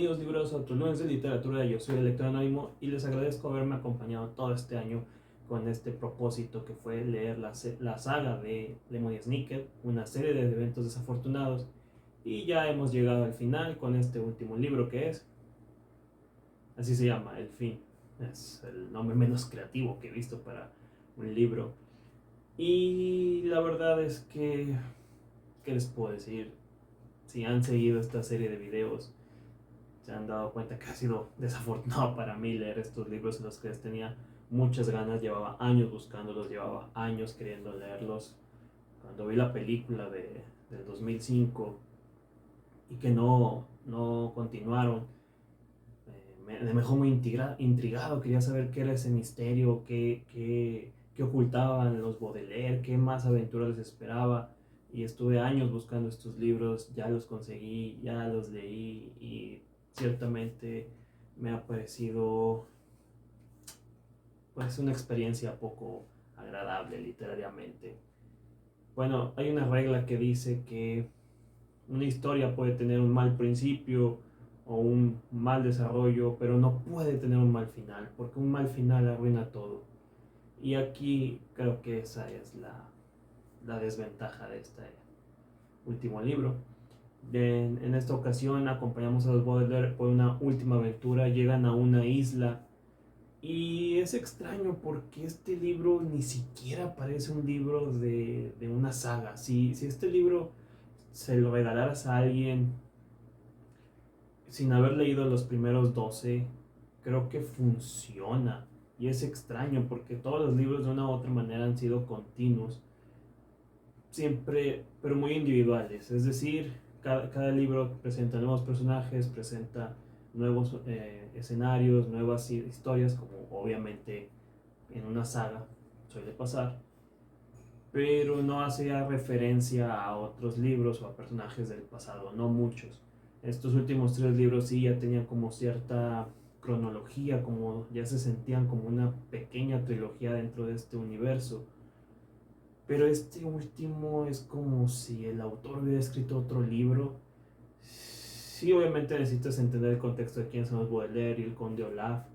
Bienvenidos libros a otro lunes de literatura. Yo soy el lector anónimo y les agradezco haberme acompañado todo este año con este propósito que fue leer la saga de Lemony Snicket, una serie de eventos desafortunados. Y ya hemos llegado al final con este último libro que es, así se llama, El Fin. Es el nombre menos creativo que he visto para un libro. Y la verdad es que, ¿qué les puedo decir? Si han seguido esta serie de videos, se han dado cuenta que ha sido desafortunado para mí leer estos libros en los que les tenía muchas ganas, llevaba años buscándolos, llevaba años queriendo leerlos. Cuando vi la película del 2005 y que no continuaron, me dejó muy intrigado, quería saber qué era ese misterio, qué ocultaban los Baudelaire, qué más aventuras les esperaba. Y estuve años buscando estos libros, ya los conseguí, ya los leí y ciertamente me ha parecido pues una experiencia poco agradable literariamente. Bueno, hay una regla que dice que una historia puede tener un mal principio o un mal desarrollo, pero no puede tener un mal final, porque un mal final arruina todo. Y aquí creo que esa es la desventaja de este último libro. En esta ocasión acompañamos a los Baudelaire por una última aventura, llegan a una isla y es extraño porque este libro ni siquiera parece un libro de una saga. Si este libro se lo regalaras a alguien sin haber leído los primeros 12, creo que funciona. Y es extraño porque todos los libros de una u otra manera han sido continuos, siempre, pero muy individuales. Es decir, cada libro presenta nuevos personajes, presenta nuevos escenarios, nuevas historias, como obviamente en una saga suele pasar, pero no hacía referencia a otros libros o a personajes del pasado, no muchos. Estos últimos tres libros sí ya tenían como cierta cronología, como ya se sentían como una pequeña trilogía dentro de este universo. Pero este último es como si el autor hubiera escrito otro libro. Sí, obviamente necesitas entender el contexto de quién son los Baudelaire y el Conde Olaf,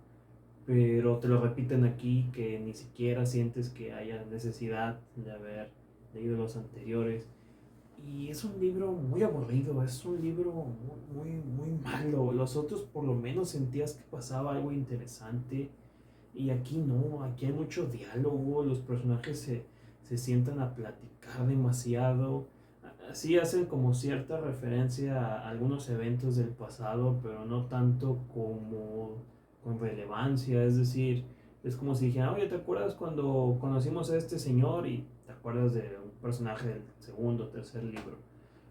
pero te lo repiten aquí que ni siquiera sientes que haya necesidad de haber leído los anteriores. Y es un libro muy aburrido, es un libro muy malo. Los otros por lo menos sentías que pasaba algo interesante y aquí no, aquí hay mucho diálogo, los personajes se sientan a platicar demasiado. Sí hacen como cierta referencia a algunos eventos del pasado, pero no tanto como con relevancia. Es decir, es como si dijeran, oye, ¿te acuerdas cuando conocimos a este señor? Y te acuerdas de un personaje del segundo o tercer libro.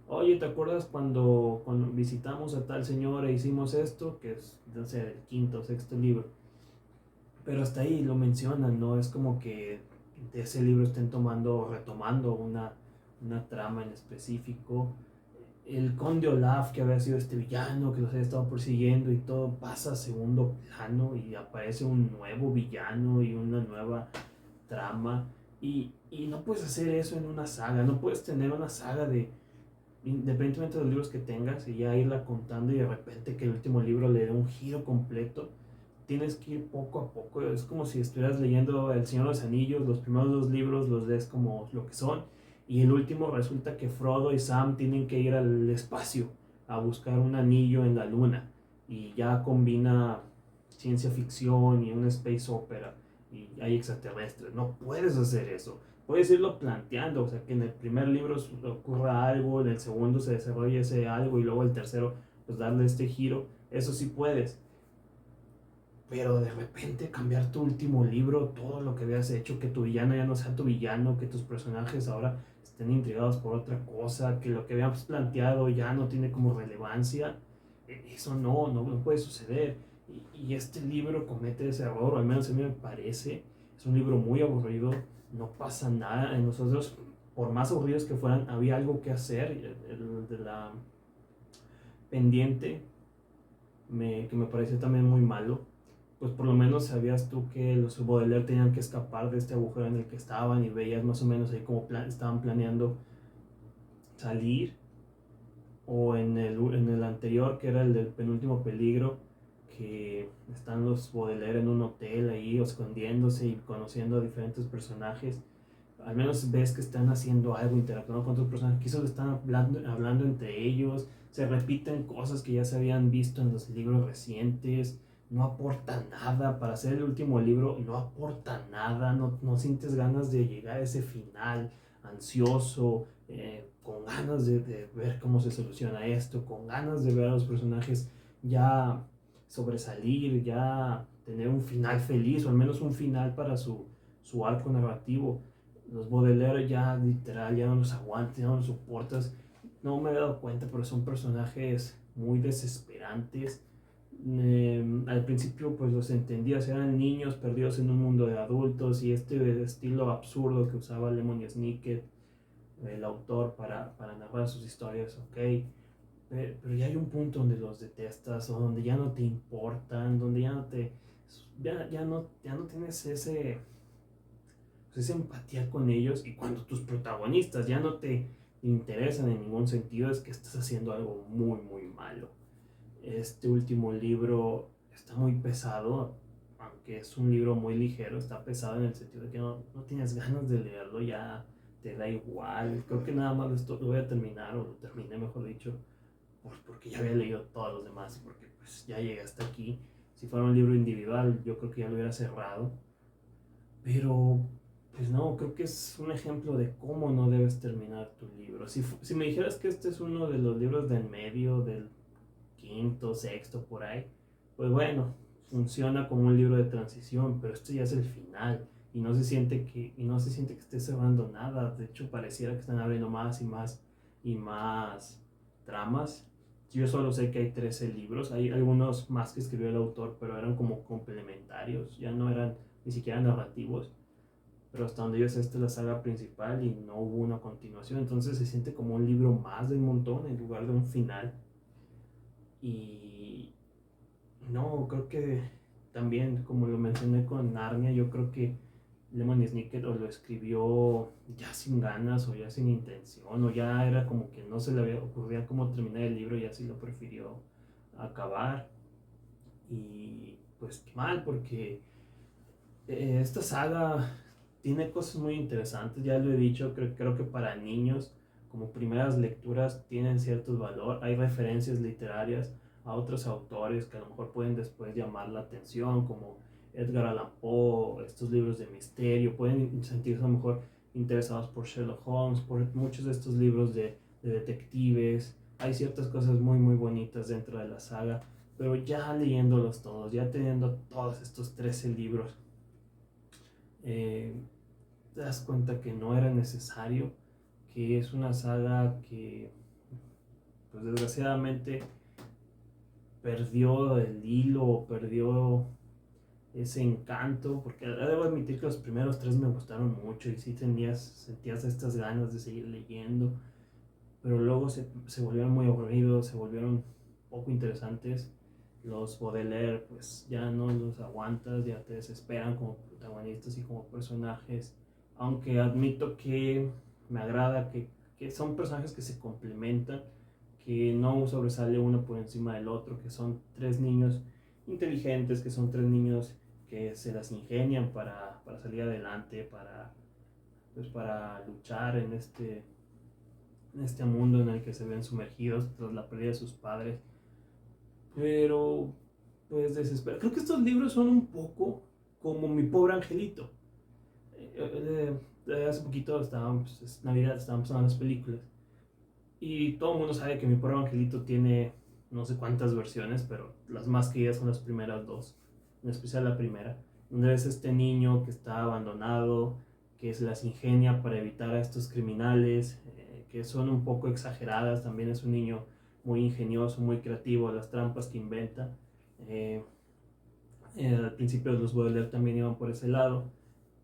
Oye, ¿te acuerdas cuando visitamos a tal señor e hicimos esto? Que es, no sé, el quinto o sexto libro. Pero hasta ahí lo mencionan, ¿no? Es como que de ese libro estén retomando una trama en específico. El conde Olaf, que había sido este villano, que los había estado persiguiendo y todo, pasa a segundo plano y aparece un nuevo villano y una nueva trama. Y no puedes hacer eso en una saga, no puedes tener una saga independientemente de los libros que tengas, y ya irla contando y de repente que el último libro le dé un giro completo. Tienes que ir poco a poco. Es como si estuvieras leyendo El Señor de los Anillos, los primeros dos libros los lees como lo que son, y el último resulta que Frodo y Sam tienen que ir al espacio a buscar un anillo en la luna, y ya combina ciencia ficción y una space opera, y hay extraterrestres. No puedes hacer eso. Puedes irlo planteando, o sea, que en el primer libro ocurra algo, en el segundo se desarrolle ese algo, y luego el tercero, pues darle este giro. Eso sí puedes, pero de repente cambiar tu último libro, todo lo que habías hecho, que tu villano ya no sea tu villano, que tus personajes ahora estén intrigados por otra cosa, que lo que habíamos planteado ya no tiene como relevancia, eso no puede suceder. Y este libro comete ese error, o al menos a mí me parece. Es un libro muy aburrido, no pasa nada. En nosotros, por más aburridos que fueran, había algo que hacer. El de la pendiente, que me pareció también muy malo, pues por lo menos sabías tú que los Baudelaire tenían que escapar de este agujero en el que estaban, y veías más o menos ahí cómo estaban planeando salir. o en el anterior, que era el del penúltimo peligro, que están los Baudelaire en un hotel ahí escondiéndose y conociendo a diferentes personajes. Al menos ves que están haciendo algo, interactuando con otros personajes, que eso están hablando entre ellos, se repiten cosas que ya se habían visto en los libros recientes, no aporta nada, para hacer el último libro no aporta nada, no sientes ganas de llegar a ese final ansioso, con ganas de ver cómo se soluciona esto, con ganas de ver a los personajes ya sobresalir, ya tener un final feliz, o al menos un final para su arco narrativo. Los Baudelaire ya literal ya no los aguantas, ya no los soportas. No me he dado cuenta, pero son personajes muy desesperantes. Al principio pues los entendías, eran niños perdidos en un mundo de adultos, y este estilo absurdo que usaba Lemony Snicket, el autor, para narrar sus historias, ok. Pero ya hay un punto donde los detestas, o donde ya no te importan, donde ya no tienes esa empatía con ellos, y cuando tus protagonistas ya no te interesan en ningún sentido, es que estás haciendo algo muy, muy malo. Este último libro está muy pesado, aunque es un libro muy ligero, está pesado en el sentido de que no tienes ganas de leerlo, ya te da igual. Creo que nada más esto lo voy a terminar, o lo terminé mejor dicho, porque ya había leído todos los demás, y porque pues ya llegué hasta aquí. Si fuera un libro individual, yo creo que ya lo hubiera cerrado. Pero, pues no, creo que es un ejemplo de cómo no debes terminar tu libro. Si me dijeras que este es uno de los libros del medio, del quinto, sexto, por ahí, pues bueno, funciona como un libro de transición, pero esto ya es el final. Y no se siente que esté cerrando nada. De hecho, pareciera que están abriendo más y más y más tramas. Yo solo sé que hay 13 libros, hay algunos más que escribió el autor, pero eran como complementarios, ya no eran ni siquiera narrativos. Pero hasta donde yo sé, esta es la saga principal y no hubo una continuación, entonces se siente como un libro más del montón en lugar de un final. Y no, creo que también, como lo mencioné con Narnia, yo creo que Lemony Snicket o lo escribió ya sin ganas, o ya sin intención, o ya era como que no se le había ocurrido cómo terminar el libro, y así lo prefirió acabar. Y pues mal, porque esta saga tiene cosas muy interesantes, ya lo he dicho, creo que para niños, como primeras lecturas, tienen cierto valor. Hay referencias literarias a otros autores que a lo mejor pueden después llamar la atención, como Edgar Allan Poe, estos libros de misterio, pueden sentirse a lo mejor interesados por Sherlock Holmes, por muchos de estos libros de detectives. Hay ciertas cosas muy, muy bonitas dentro de la saga, pero ya leyéndolos todos, ya teniendo todos estos 13 libros, eh, te das cuenta que no era necesario, que es una saga que, pues desgraciadamente, perdió el hilo, perdió ese encanto, porque debo admitir que los primeros tres me gustaron mucho, y sí sentías estas ganas de seguir leyendo, pero luego se volvieron muy aburridos, se volvieron poco interesantes. Los Baudelaire pues ya no los aguantas, ya te desesperan como protagonistas y como personajes, aunque admito que me agrada que son personajes que se complementan, que no sobresale uno por encima del otro, que son tres niños inteligentes, que son tres niños que se las ingenian para salir adelante, para luchar en este mundo en el que se ven sumergidos tras la pérdida de sus padres. Pero, pues desespera. Creo que estos libros son un poco como Mi Pobre Angelito. Hace poquito estábamos, es Navidad, estábamos pasando las películas. Y todo el mundo sabe que Mi Pobre Angelito tiene no sé cuántas versiones, pero las más queridas son las primeras dos, en especial la primera, donde es este niño que está abandonado, que se las ingenia para evitar a estos criminales, que son un poco exageradas. También es un niño muy ingenioso, muy creativo, las trampas que inventa. Eh, Al principio los Baudelaire también iban por ese lado.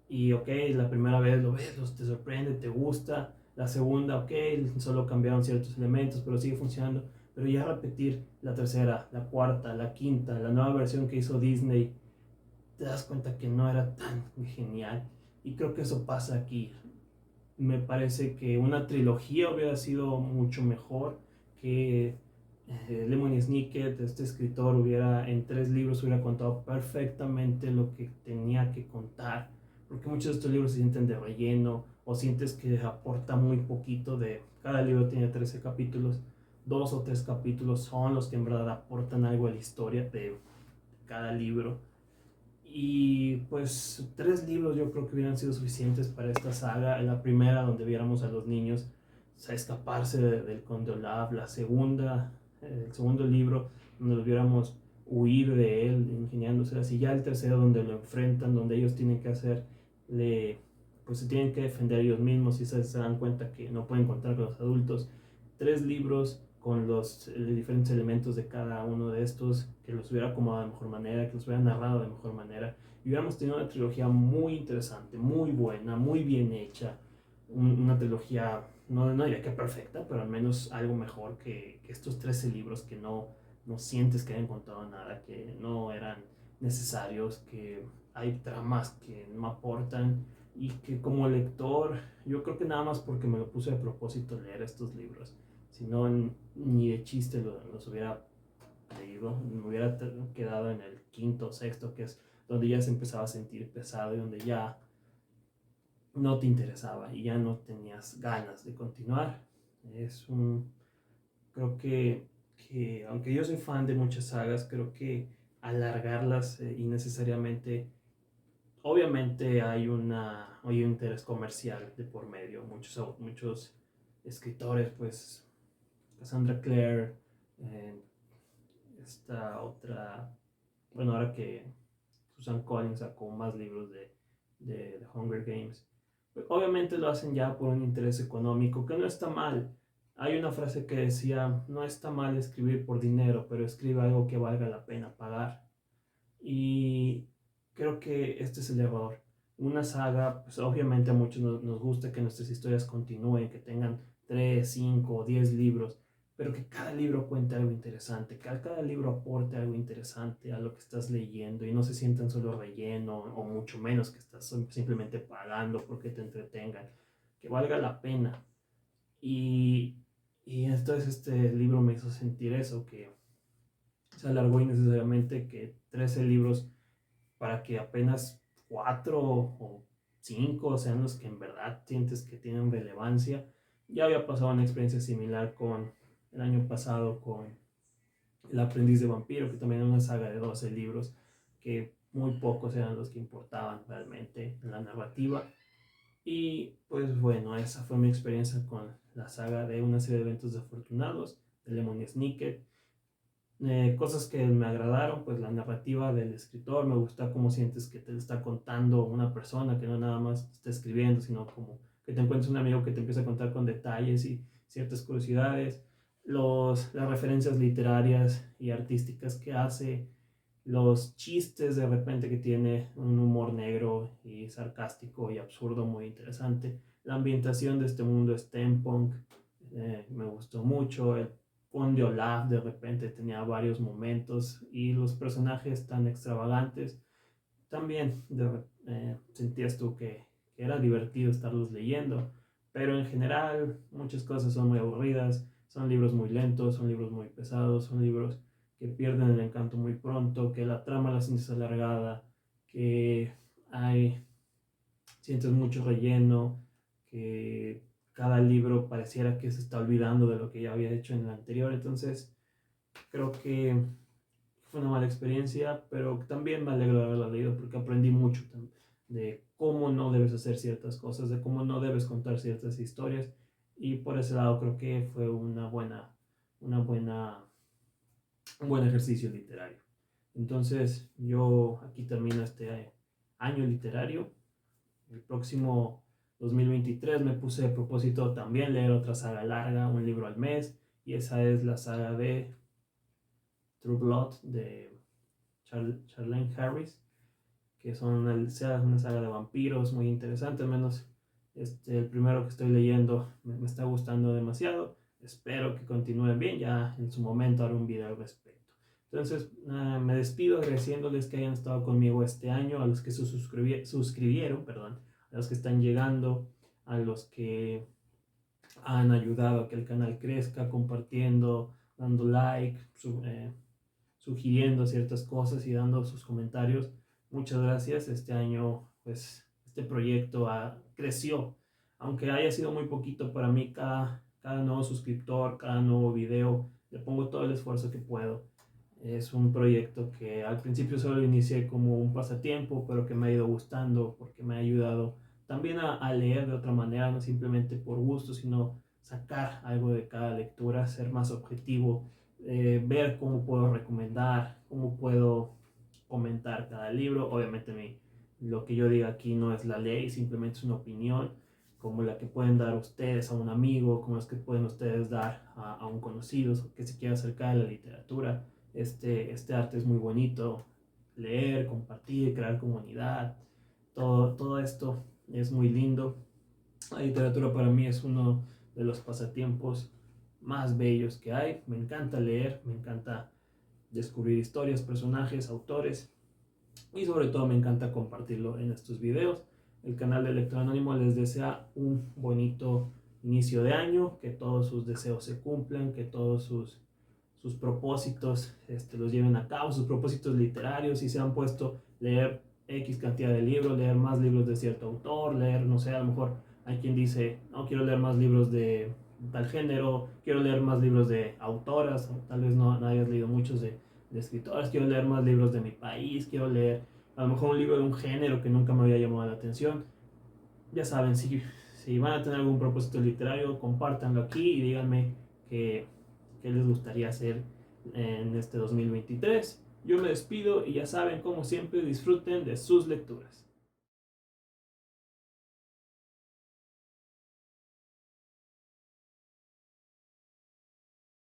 Y ok, la primera vez lo ves, te sorprende, te gusta. La segunda, ok, solo cambiaron ciertos elementos, pero sigue funcionando. Pero ya repetir la tercera, la cuarta, la quinta, la nueva versión que hizo Disney, te das cuenta que no era tan genial. Y creo que eso pasa aquí. Me parece que una trilogía hubiera sido mucho mejor, que Lemony Snicket, este escritor, en 3 libros hubiera contado perfectamente lo que tenía que contar, porque muchos de estos libros se sienten de relleno o sientes que aporta muy poquito. De cada libro tiene 13 capítulos, 2 o 3 capítulos son los que en verdad aportan algo a la historia de cada libro. Y pues 3 libros yo creo que hubieran sido suficientes para esta saga. La primera, donde viéramos a los niños escaparse del Conde Olaf. La segunda, el segundo libro, donde los viéramos huir de él, ingeniándose así. Ya el tercero, donde lo enfrentan, donde ellos tienen que pues se tienen que defender ellos mismos y se dan cuenta que no pueden contar con los adultos. 3 libros con los diferentes elementos de cada uno de estos, que los hubiera acomodado de mejor manera, que los hubiera narrado de mejor manera, y hubiéramos tenido una trilogía muy interesante, muy buena, muy bien hecha, una trilogía, no diría que perfecta, pero al menos algo mejor que estos 13 libros que no sientes que hayan contado nada, que no eran necesarios, que hay tramas que no aportan, y que como lector, yo creo que nada más porque me lo puse a propósito leer estos libros, si no, ni de chiste los hubiera leído. Me hubiera quedado en el quinto o sexto, que es donde ya se empezaba a sentir pesado y donde ya no te interesaba y ya no tenías ganas de continuar. Es un, creo que aunque yo soy fan de muchas sagas, creo que alargarlas innecesariamente, obviamente hay un interés comercial de por medio. Muchos escritores, pues Cassandra Clare, eh, esta otra, bueno, ahora que Susan Collins sacó más libros de Hunger Games, pues obviamente lo hacen ya por un interés económico, que no está mal. Hay una frase que decía: no está mal escribir por dinero, pero escribe algo que valga la pena pagar. Y creo que este es el error. Una saga, pues obviamente a muchos nos gusta que nuestras historias continúen, que tengan 3, 5 o 10 libros, pero que cada libro cuente algo interesante, que cada libro aporte algo interesante a lo que estás leyendo y no se sientan solo relleno, o mucho menos que estás simplemente pagando porque te entretengan, que valga la pena. Y, y entonces este libro me hizo sentir eso, que se alargó innecesariamente, que 13 libros para que apenas 4 o 5 sean los que en verdad sientes que tienen relevancia. Ya había pasado una experiencia similar con el año pasado con El aprendiz de vampiro, que también era una saga de 12 libros, que muy pocos eran los que importaban realmente en la narrativa. Y pues bueno, esa fue mi experiencia con la saga de Una serie de eventos desafortunados de Lemony Snicket. Cosas que me agradaron, pues la narrativa del escritor. Me gusta cómo sientes que te lo está contando una persona, que no nada más está escribiendo, sino como que te encuentras un amigo que te empieza a contar con detalles y ciertas curiosidades. Las referencias literarias y artísticas que hace, los chistes de repente que tiene, un humor negro y sarcástico y absurdo muy interesante. La ambientación de este mundo steampunk me gustó mucho. El Conde Olaf de repente tenía varios momentos y los personajes tan extravagantes también sentías tú que era divertido estarlos leyendo, pero en general muchas cosas son muy aburridas, son libros muy lentos, son libros muy pesados, son libros que pierden el encanto muy pronto, que la trama la sientes alargada, que hay, sientes mucho relleno, que cada libro pareciera que se está olvidando de lo que ya había hecho en el anterior. Entonces creo que fue una mala experiencia, pero también me alegro de haberla leído porque aprendí mucho de cómo no debes hacer ciertas cosas, de cómo no debes contar ciertas historias, y por ese lado creo que fue una buena, un buen ejercicio literario. Entonces yo aquí termino este año literario. El próximo 2023 me puse de propósito también leer otra saga larga, un libro al mes, y esa es la saga de True Blood de Charlene Harris, que son una saga de vampiros muy interesante. Al menos el primero que estoy leyendo me está gustando demasiado. Espero que continúen bien, ya en su momento haré un video al respecto. Entonces me despido agradeciéndoles que hayan estado conmigo este año, a los que se suscribieron, perdón, a los que están llegando, a los que han ayudado a que el canal crezca, compartiendo, dando like, sugiriendo ciertas cosas y dando sus comentarios. Muchas gracias. Este año, pues, este proyecto creció. Aunque haya sido muy poquito para mí, cada nuevo suscriptor, cada nuevo video, le pongo todo el esfuerzo que puedo. Es un proyecto que al principio solo inicié como un pasatiempo, pero que me ha ido gustando porque me ha ayudado también a leer de otra manera, no simplemente por gusto, sino sacar algo de cada lectura, ser más objetivo, ver cómo puedo recomendar, cómo puedo comentar cada libro. Obviamente lo que yo diga aquí no es la ley, simplemente es una opinión, como la que pueden dar ustedes a un amigo, como las que pueden ustedes dar a un conocido que se quiera acercar a la literatura. Este arte es muy bonito, leer, compartir, crear comunidad, todo esto es muy lindo. La literatura para mí es uno de los pasatiempos más bellos que hay. Me encanta leer, me encanta descubrir historias, personajes, autores y sobre todo me encanta compartirlo en estos videos. El canal de Electroanónimo les desea un bonito inicio de año, que todos sus deseos se cumplan, que todos sus propósitos los lleven a cabo, sus propósitos literarios, si se han puesto leer X cantidad de libros, leer más libros de cierto autor, leer, no sé, a lo mejor hay quien dice, no, quiero leer más libros de tal género, quiero leer más libros de autoras, o tal vez no hayas leído muchos de escritoras, quiero leer más libros de mi país, quiero leer a lo mejor un libro de un género que nunca me había llamado la atención. Ya saben, si van a tener algún propósito literario, compártanlo aquí y díganme qué les gustaría hacer en este 2023. Yo me despido y ya saben, como siempre, disfruten de sus lecturas.